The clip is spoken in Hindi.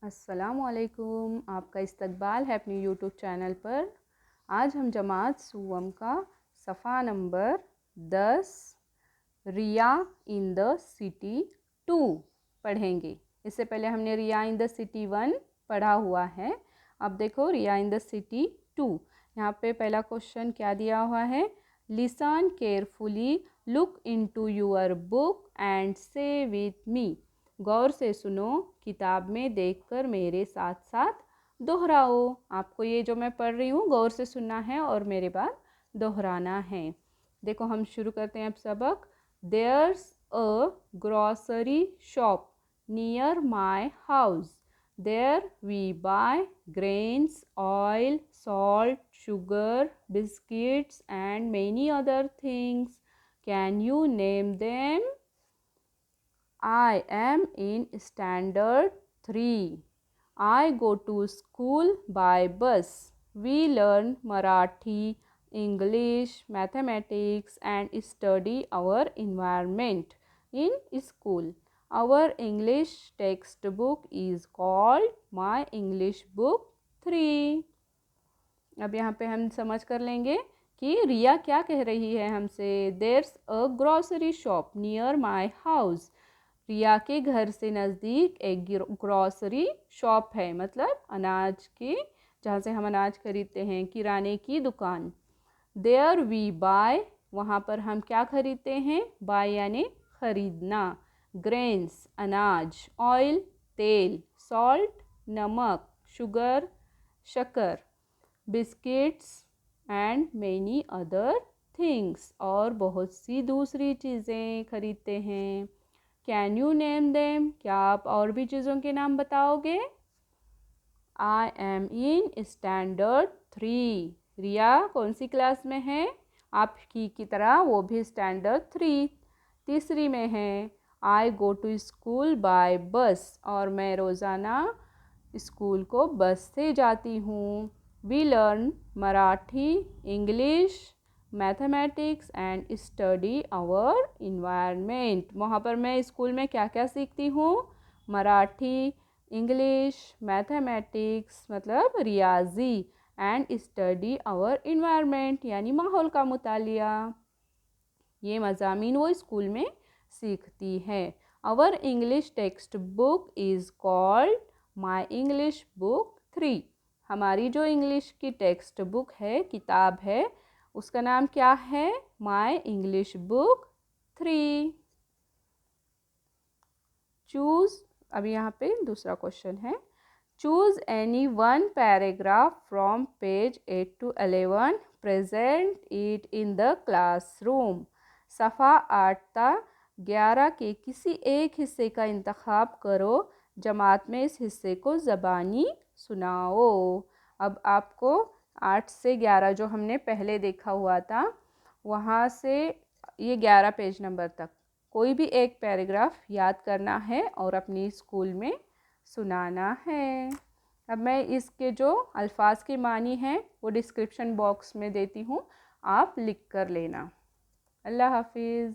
अस्सलामुअलैकुम, आपका इस्तकबाल है अपनी यूट्यूब चैनल पर। आज हम जमात सुवम का सफ़ा number 10 Riya in the city 2 पढ़ेंगे। इससे पहले हमने रिया इन द सिटी 1 पढ़ा हुआ है। अब देखो रिया इन द सिटी 2। यहाँ पे पहला क्वेश्चन क्या दिया हुआ है, listen carefully, look into your book and से विथ मी। गौर से सुनो, किताब में देखकर मेरे साथ साथ दोहराओ। आपको ये जो मैं पढ़ रही हूँ गौर से सुनना है और मेरे बाद दोहराना है। देखो हम शुरू करते हैं अब सबक। There's a grocery shop near my house. There we buy grains, oil, salt, sugar, biscuits and many other things. Can you name them? I am in standard 3. I go to school by bus. We learn Marathi, English, mathematics and study our environment in school. Our English textbook is called My English Book 3. अब यहाँ पे हम समझ कर लेंगे कि रिया क्या कह रही है हमसे। There's a grocery shop near my house. Riya के घर से नज़दीक एक ग्रॉसरी शॉप है, मतलब अनाज की, जहाँ से हम अनाज खरीदते हैं, किराने की दुकान। देयर वी बाय, वहाँ पर हम क्या खरीदते हैं, बाय यानी खरीदना। ग्रेन्स अनाज, ऑयल तेल, सॉल्ट नमक, शुगर शक्कर, biscuits and many other things, और बहुत सी दूसरी चीज़ें खरीदते हैं। कैन यू नेम देम, क्या आप और भी चीज़ों के नाम बताओगे। I am in standard 3। रिया कौन सी क्लास में है, आपकी की तरह वो भी स्टैंडर्ड 3 तीसरी में है। आई गो टू स्कूल बाय बस, और मैं रोज़ाना स्कूल को बस से जाती हूँ। We learn Marathi, English, mathematics and study our environment. वहाँ पर मैं स्कूल में क्या क्या सीखती हूँ, मराठी, इंग्लिश, मैथमेटिक्स मतलब रियाजी, एंड स्टडी आवर इन्वायरमेंट यानी माहौल का मुतालिया। ये मज़ामीन वो स्कूल में सीखती है। Our English textbook is called my English book 3। हमारी जो इंग्लिश की टेक्स्ट बुक है, किताब है, उसका नाम क्या है, माई इंग्लिश बुक 3। चूज़, अभी यहाँ पे दूसरा क्वेश्चन है। Choose any one paragraph from page 8 to 11, present it in the classroom. सफ़ा 8 ता 11 के किसी एक हिस्से का इंतखाब करो, जमात में इस हिस्से को ज़बानी सुनाओ। अब आपको 8 से 11 जो हमने पहले देखा हुआ था, वहाँ से ये 11 पेज नंबर तक कोई भी एक पैराग्राफ याद करना है और अपनी स्कूल में सुनाना है। अब मैं इसके जो अल्फाज के मानी हैं वो डिस्क्रिप्शन बॉक्स में देती हूँ, आप लिख कर लेना। अल्लाह हाफिज़।